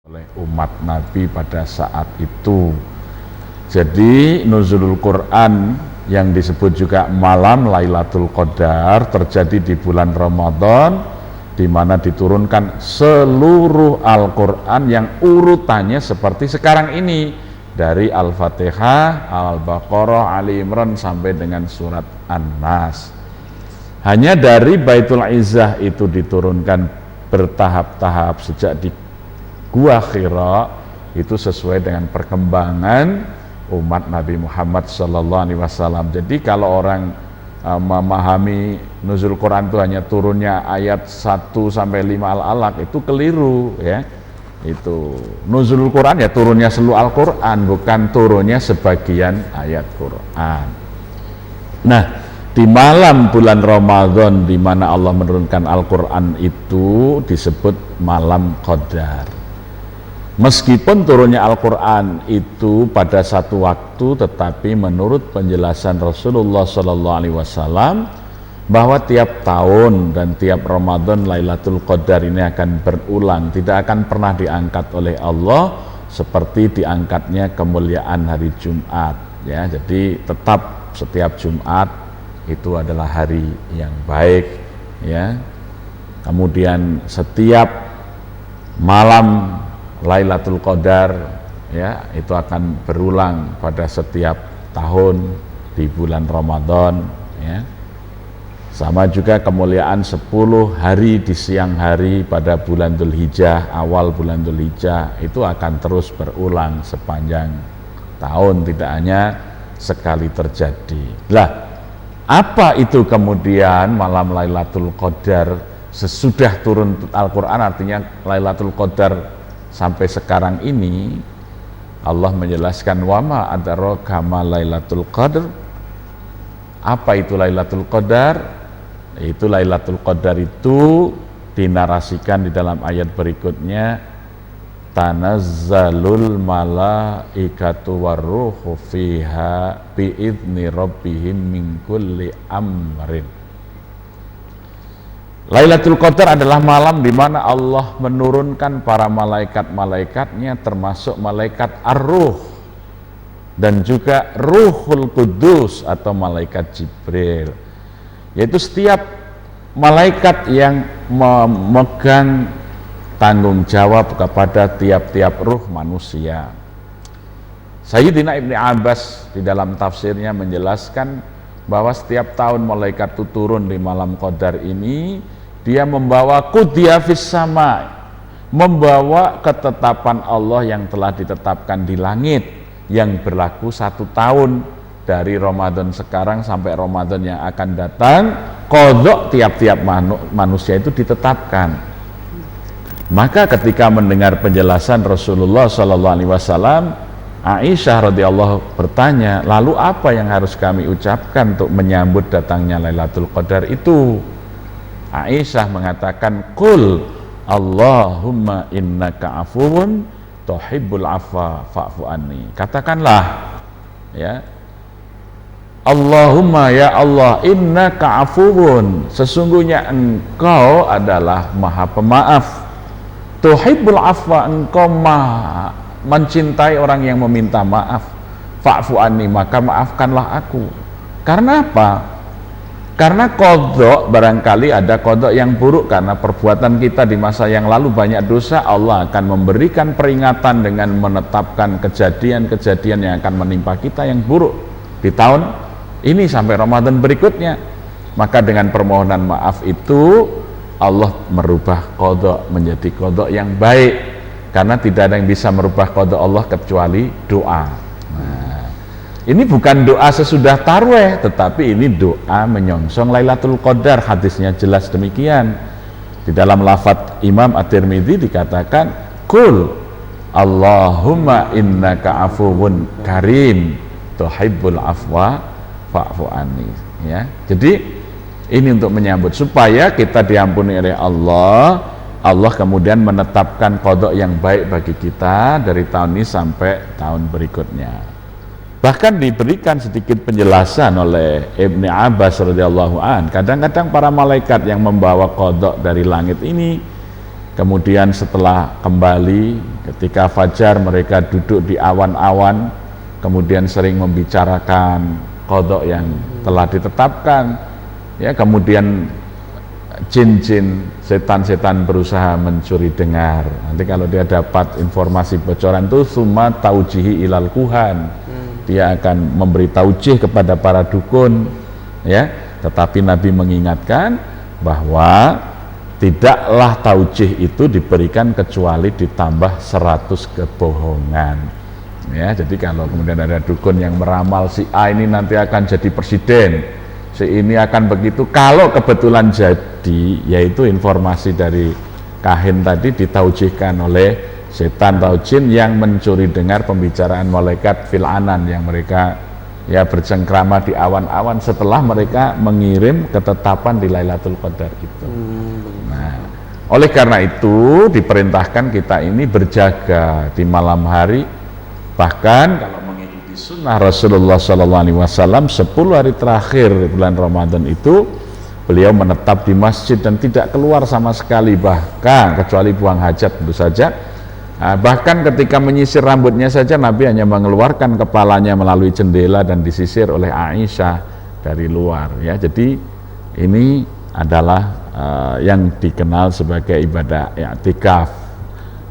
oleh umat Nabi pada saat itu. Jadi nuzulul Quran yang disebut juga malam Lailatul Qadar terjadi di bulan Ramadan, di mana diturunkan seluruh Al-Quran yang urutannya seperti sekarang ini, dari Al-Fatihah, Al-Baqarah, Ali Imran sampai dengan surat An-Nas. Hanya dari Baitul Izzah itu diturunkan bertahap-tahap sejak di Gua Hira, itu sesuai dengan perkembangan umat Nabi Muhammad SAW. Jadi kalau orang memahami nuzul Quran itu hanya turunnya ayat 1 sampai 5 Al-Alaq, itu keliru ya. Itu nuzul Quran ya turunnya seluruh Al-Quran, bukan turunnya sebagian ayat Quran. Nah, di malam bulan Ramadan di mana Allah menurunkan Al-Quran itu disebut malam Qadar. Meskipun turunnya Al-Quran itu pada satu waktu, tetapi menurut penjelasan Rasulullah SAW bahwa tiap tahun dan tiap Ramadan Lailatul Qadar ini akan berulang, tidak akan pernah diangkat oleh Allah seperti diangkatnya kemuliaan hari Jumat ya. Jadi tetap setiap Jumat itu adalah hari yang baik ya. Kemudian setiap malam Lailatul Qadar ya itu akan berulang pada setiap tahun di bulan Ramadan ya. Sama juga kemuliaan 10 hari di siang hari pada bulan Dzulhijjah, awal bulan Dzulhijjah itu akan terus berulang sepanjang tahun, tidak hanya sekali terjadi. Lah, apa itu kemudian malam Lailatul Qadar sesudah turun Al-Quran, artinya Lailatul Qadar sampai sekarang ini Allah menjelaskan wama adraka ma Lailatul Qadar. Apa itu Lailatul Qadar? Itu Lailatul Qadar itu dinarasikan di dalam ayat berikutnya, tanazzalul malaikatu warruhu fiha biidzni rabbihim min kulli amrin. Lailatul Qadar adalah malam di mana Allah menurunkan para malaikat-malaikatnya, termasuk malaikat Ar-Ruh dan juga Ruhul Kudus atau malaikat Jibril, yaitu setiap malaikat yang memegang tanggung jawab kepada tiap-tiap ruh manusia. Sayyidina Ibnu Abbas di dalam tafsirnya menjelaskan bahwa setiap tahun malaikat itu turun di malam Qadar ini, dia membawa qudhiya fis sama, membawa ketetapan Allah yang telah ditetapkan di langit yang berlaku 1 tahun dari Ramadan sekarang sampai Ramadan yang akan datang. Qadha tiap-tiap manusia itu ditetapkan. Maka ketika mendengar penjelasan Rasulullah SAW, Aisyah radhiyallahu bertanya, lalu apa yang harus kami ucapkan untuk menyambut datangnya Lailatul Qadar itu? Aisyah mengatakan, qul Allahumma innaka afuwun tuhibbul afwa fa'fu anni. Katakanlah ya, Allahumma ya Allah, innaka afuwun, sesungguhnya engkau adalah maha pemaaf, tuhibbul afwa, engkau maha mencintai orang yang meminta maaf, fa'fu anni, maka maafkanlah aku. Karena apa? Karena qadha, barangkali ada qadha yang buruk karena perbuatan kita di masa yang lalu banyak dosa, Allah akan memberikan peringatan dengan menetapkan kejadian-kejadian yang akan menimpa kita yang buruk di tahun ini sampai Ramadan berikutnya. Maka dengan permohonan maaf itu Allah merubah qadha menjadi qadha yang baik, karena tidak ada yang bisa merubah qadha Allah kecuali doa. Ini bukan doa sesudah tarweh, tetapi ini doa menyongsong Lailatul Qadar. Hadisnya jelas demikian. Di dalam lafadz Imam At-Tirmidzi dikatakan, qul Allahumma innaka afuwun karim tuhibbul afwa fa'fu anni ya. Jadi ini untuk menyambut supaya kita diampuni oleh Allah. Allah kemudian menetapkan qadha yang baik bagi kita dari tahun ini sampai tahun berikutnya. Bahkan diberikan sedikit penjelasan oleh Ibnu Abbas radhiyallahu an. Kadang-kadang para malaikat yang membawa qadha dari langit ini kemudian setelah kembali ketika fajar mereka duduk di awan-awan, kemudian sering membicarakan qada yang telah ditetapkan, ya, kemudian jin-jin, setan-setan berusaha mencuri dengar. Nanti kalau dia dapat informasi bocoran itu summa taujihi ilal kuhan, dia akan memberi taujih kepada para dukun, ya. Tetapi Nabi mengingatkan bahwa tidaklah taujih itu diberikan kecuali ditambah 100 kebohongan, ya. Jadi kalau kemudian ada dukun yang meramal si A ini nanti akan jadi presiden, si ini akan begitu, kalau kebetulan jadi, yaitu informasi dari kahin tadi ditaujihkan oleh setan atau jin yang mencuri dengar pembicaraan malaikat fil anan yang mereka ya bercengkrama di awan-awan setelah mereka mengirim ketetapan di Lailatul Qadar itu. Nah, oleh karena itu diperintahkan kita ini berjaga di malam hari, bahkan kalau mengikuti sunnah Rasulullah SAW 10 hari terakhir bulan Ramadan itu beliau menetap di masjid dan tidak keluar sama sekali, bahkan kecuali buang hajat tentu saja. Bahkan ketika menyisir rambutnya saja Nabi hanya mengeluarkan kepalanya melalui jendela dan disisir oleh Aisyah dari luar, ya. Jadi ini adalah yang dikenal sebagai ibadah i'tikaf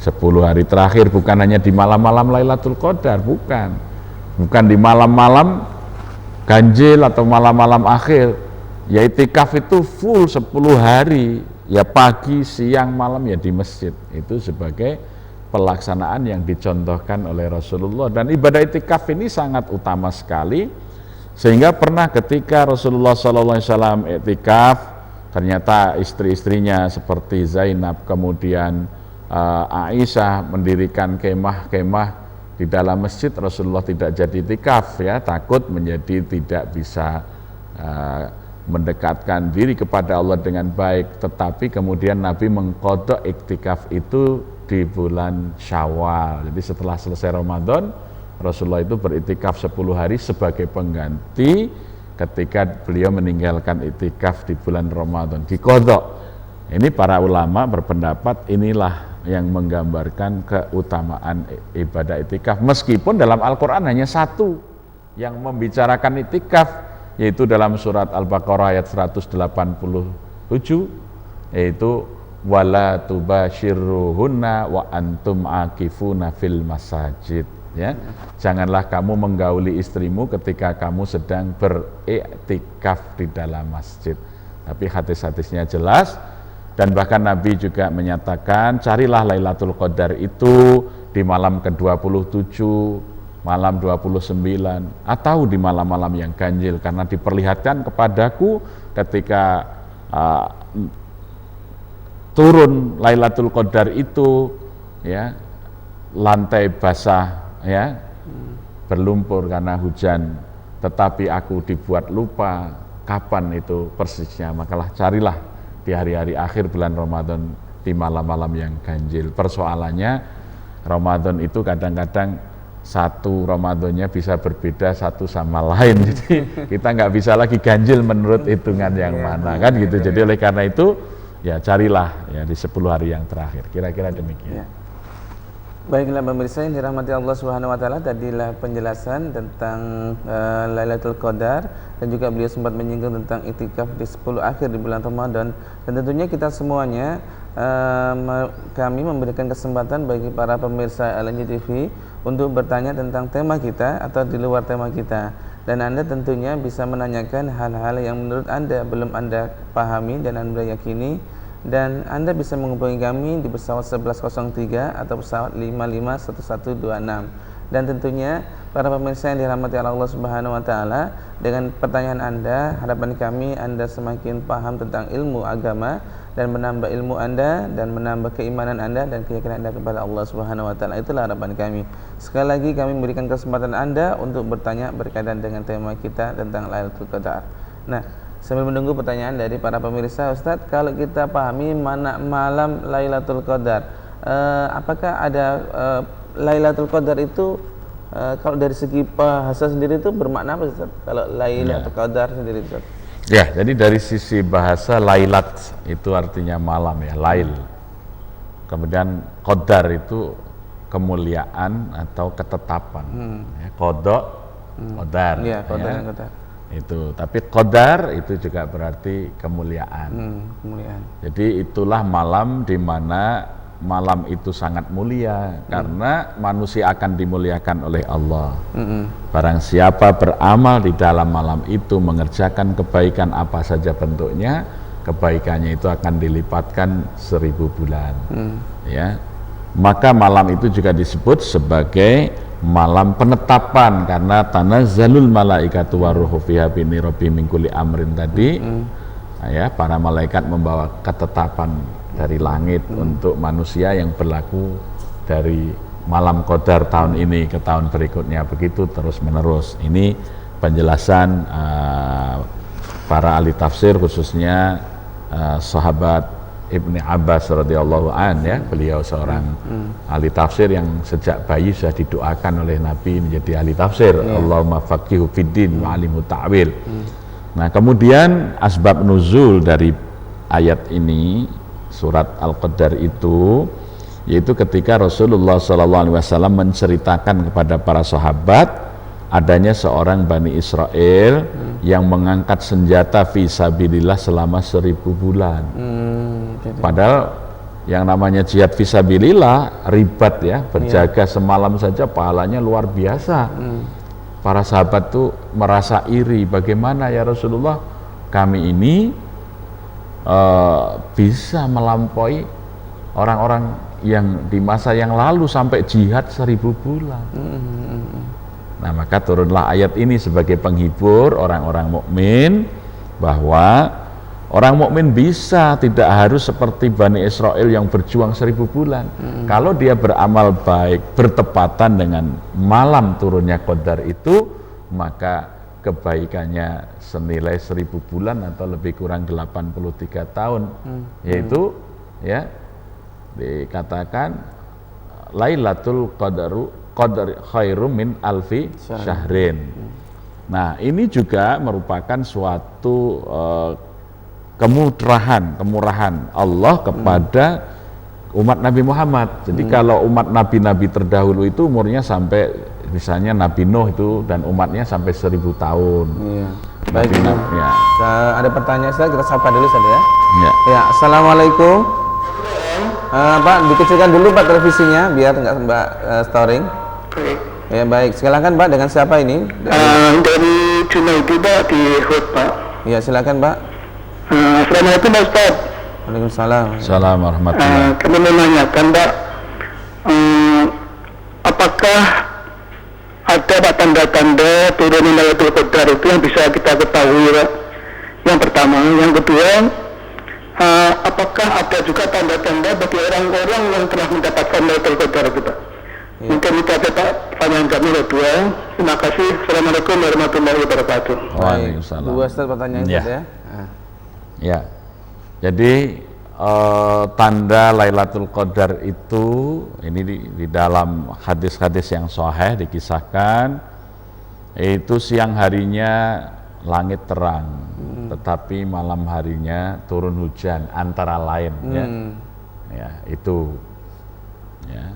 10 hari terakhir, bukan hanya di malam-malam Lailatul Qadar, bukan di malam-malam ganjil atau malam-malam akhir. Ya, i'tikaf itu full 10 hari, ya, pagi, siang, malam, ya di masjid. Itu sebagai pelaksanaan yang dicontohkan oleh Rasulullah, dan ibadah i'tikaf ini sangat utama sekali, sehingga pernah ketika Rasulullah SAW i'tikaf, ternyata istri-istrinya seperti Zainab, kemudian Aisyah mendirikan kemah-kemah di dalam masjid. Rasulullah tidak jadi i'tikaf, ya, takut menjadi tidak bisa mendekatkan diri kepada Allah dengan baik. Tetapi kemudian Nabi mengqadha i'tikaf itu di bulan Syawal. Jadi setelah selesai Ramadan, Rasulullah itu beriktikaf 10 hari sebagai pengganti ketika beliau meninggalkan iktikaf di bulan Ramadan, diqadha. Ini para ulama berpendapat inilah yang menggambarkan keutamaan ibadah iktikaf, meskipun dalam Al-Quran hanya satu yang membicarakan iktikaf, yaitu dalam surat Al-Baqarah ayat 187, yaitu wala tubashiruhunna wa antum akifuna fil masajid, ya. Janganlah kamu menggauli istrimu ketika kamu sedang beriktikaf di dalam masjid. Tapi hadis-hadisnya jelas, dan bahkan Nabi juga menyatakan carilah Lailatul Qadar itu di malam ke-27, malam 29, atau di malam-malam yang ganjil, karena diperlihatkan kepadaku ketika turun Lailatul Qadar itu, ya, lantai basah, ya, berlumpur karena hujan, tetapi aku dibuat lupa kapan itu persisnya. Makalah carilah di hari-hari akhir bulan Ramadan di malam-malam yang ganjil. Persoalannya Ramadan itu kadang-kadang satu Ramadannya bisa berbeda satu sama lain, jadi kita nggak bisa lagi ganjil menurut hitungan yang mana, kan gitu. Jadi oleh karena itu, ya, carilah, ya, di 10 hari yang terakhir. Kira-kira demikian. Ya. Baiklah pemirsa yang dirahmati Allah Subhanahu wa taala, tadilah penjelasan tentang Lailatul Qadar, dan juga beliau sempat menyinggung tentang iktikaf di 10 akhir di bulan Ramadan. Dan tentunya kita semuanya kami memberikan kesempatan bagi para pemirsa LNJ TV untuk bertanya tentang tema kita atau di luar tema kita. Dan Anda tentunya bisa menanyakan hal-hal yang menurut Anda belum Anda pahami dan Anda yakini, dan Anda bisa menghubungi kami di pesawat 1103 atau pesawat 551126. Dan tentunya para pemirsa yang dirahmati Allah Subhanahu wa taala, dengan pertanyaan Anda, harapan kami Anda semakin paham tentang ilmu agama dan menambah ilmu Anda dan menambah keimanan Anda dan keyakinan Anda kepada Allah Subhanahu wa taala. Itulah harapan kami. Sekali lagi kami memberikan kesempatan Anda untuk bertanya berkaitan dengan tema kita tentang Lailatul Qadar. Nah, sambil menunggu pertanyaan dari para pemirsa, Ustadz, kalau kita pahami mana malam Lailatul Qadar, apakah ada Lailatul Qadar itu kalau dari segi bahasa sendiri itu bermakna apa, Ustadz? Kalau Lailatul Qadar sendiri, Ustadz? Ya, jadi dari sisi bahasa lailat itu artinya malam, ya, lail. Kemudian qadar itu kemuliaan atau ketetapan. Ya, qada, qadar. Iya, qadar ya. dan qadar. Itu. Tapi qadar itu juga berarti kemuliaan. Kemuliaan. Jadi itulah malam di mana malam itu sangat mulia karena manusia akan dimuliakan oleh Allah. Barang siapa beramal di dalam malam itu mengerjakan kebaikan apa saja bentuknya, kebaikannya itu akan dilipatkan 1000 bulan. Ya, maka malam itu juga disebut sebagai malam penetapan karena tanazzalul malaikatu waruhu fiha bini rabbi min kulli amrin tadi. Ya, para malaikat membawa ketetapan dari langit untuk manusia yang berlaku dari malam qadar tahun ini ke tahun berikutnya, begitu terus menerus. Ini penjelasan para ahli tafsir, khususnya sahabat Ibni Abbas radhiyallahu an, ya, beliau seorang ahli tafsir yang sejak bayi sudah didoakan oleh Nabi menjadi ahli tafsir. Allahumma faqihu fiddin wa alimu ta'wil. Nah, kemudian asbab nuzul dari ayat ini, surat Al-Qadar itu, yaitu ketika Rasulullah SAW menceritakan kepada para sahabat adanya seorang Bani Israel yang mengangkat senjata fisabilillah selama 1000 bulan. Padahal yang namanya jihad fisabilillah ribat, ya, berjaga semalam saja pahalanya luar biasa. Para sahabat tuh merasa iri, bagaimana ya Rasulullah, kami ini bisa melampaui orang-orang yang di masa yang lalu sampai jihad 1000 bulan. Nah, maka turunlah ayat ini sebagai penghibur orang-orang mukmin bahwa orang mukmin bisa, tidak harus seperti Bani Israel yang berjuang 1000 bulan. Kalau dia beramal baik bertepatan dengan malam turunnya qadar itu, maka kebaikannya senilai 1000 bulan atau lebih kurang 83 tahun. Yaitu, ya, dikatakan Lailatul Qadar khairum min alfi syahrin. Nah, ini juga merupakan suatu kemurahan Allah kepada umat Nabi Muhammad. Jadi kalau umat nabi-nabi terdahulu itu umurnya sampai, misalnya Nabi Nuh itu dan umatnya sampai 1000 tahun. Iya. Baik, ya. Ada pertanyaan, kita sapa dulu saja, ya. Ya. Assalamualaikum. Pak, dikecilkan dulu Pak televisinya biar nggak Mbak storing. Ya, baik, silakan Pak, dengan siapa ini? Dari Junaidi Pak, di Hud Pak. Ya, silakan Pak. Assalamualaikum Pak Ustaz. Waalaikumsalam. Assalamualaikum warahmatullahi. Kami menanyakan Pak, apakah ada Pak tanda-tanda turunnya Lailatul Qadar itu yang bisa kita ketahui Pak? Yang pertama, yang kedua, apakah ada juga tanda-tanda bagi orang-orang yang telah mendapatkan Lailatul Qadar itu Pak? Mungkin itu aja Pak, pertanyaan kami dua. Terima kasih. Assalamualaikum warahmatullahi wabarakatuh. Waalaikumsalam. Dua Ustaz pertanyaan Ya. ya. Ya, jadi tanda Lailatul Qadar itu ini di dalam hadis-hadis yang sahih dikisahkan, itu siang harinya langit terang, tetapi malam harinya turun hujan antara lain, ya itu, ya.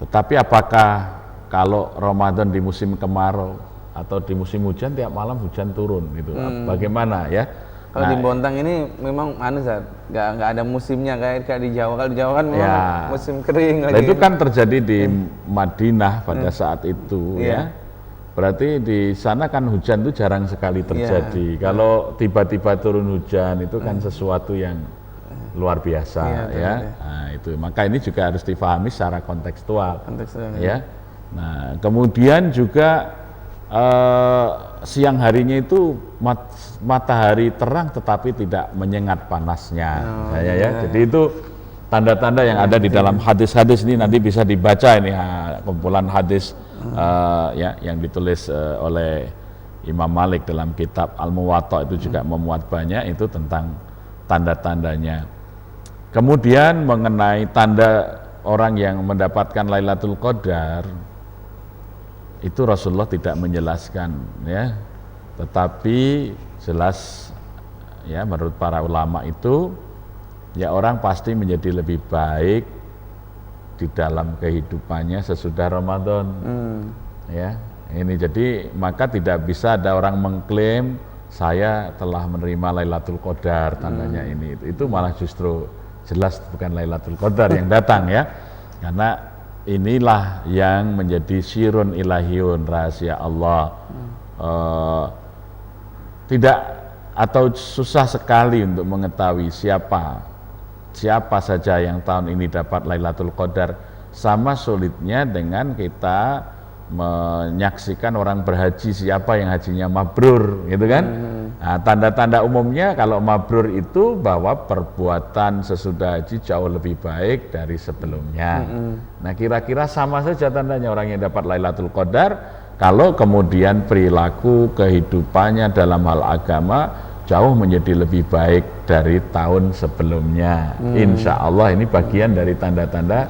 Tetapi apakah kalau Ramadan di musim kemarau atau di musim hujan tiap malam hujan turun gitu? Bagaimana, ya? Kalau di Bontang ini memang nggak ada musimnya kayak di Jawa. Kalau di Jawa kan memang musim kering lagi. Itu kan terjadi di Madinah pada saat itu, ya. Berarti di sana kan hujan itu jarang sekali terjadi. Kalau tiba-tiba turun hujan itu kan sesuatu yang luar biasa, ya. Nah, itu maka ini juga harus difahami secara kontekstual, ya. Nah, kemudian juga siang harinya itu matahari terang tetapi tidak menyengat panasnya, ya. Jadi itu tanda-tanda yang ada di dalam hadis-hadis ini, nanti bisa dibaca ini kumpulan hadis ya yang ditulis oleh Imam Malik dalam kitab Al-Muwatta, itu juga memuat banyak itu tentang tanda-tandanya. Kemudian mengenai tanda orang yang mendapatkan Lailatul Qadar, itu Rasulullah tidak menjelaskan, ya. Tetapi jelas, ya, menurut para ulama itu, ya, orang pasti menjadi lebih baik di dalam kehidupannya sesudah Ramadan. Ya, ini jadi maka tidak bisa ada orang mengklaim saya telah menerima Lailatul Qadar tandanya ini. Itu malah justru jelas bukan Lailatul Qadar yang datang ya. Karena inilah yang menjadi sirun ilahiyun, rahasia Allah. Tidak atau susah sekali untuk mengetahui siapa saja yang tahun ini dapat Lailatul Qadar, sama sulitnya dengan kita menyaksikan orang berhaji siapa yang hajinya mabrur, gitu kan? Nah, tanda-tanda umumnya kalau mabrur itu bahwa perbuatan sesudah haji jauh lebih baik dari sebelumnya. Nah, kira-kira sama saja tandanya orang yang dapat Lailatul Qadar kalau kemudian perilaku kehidupannya dalam hal agama jauh menjadi lebih baik dari tahun sebelumnya. Insya Allah ini bagian dari tanda-tanda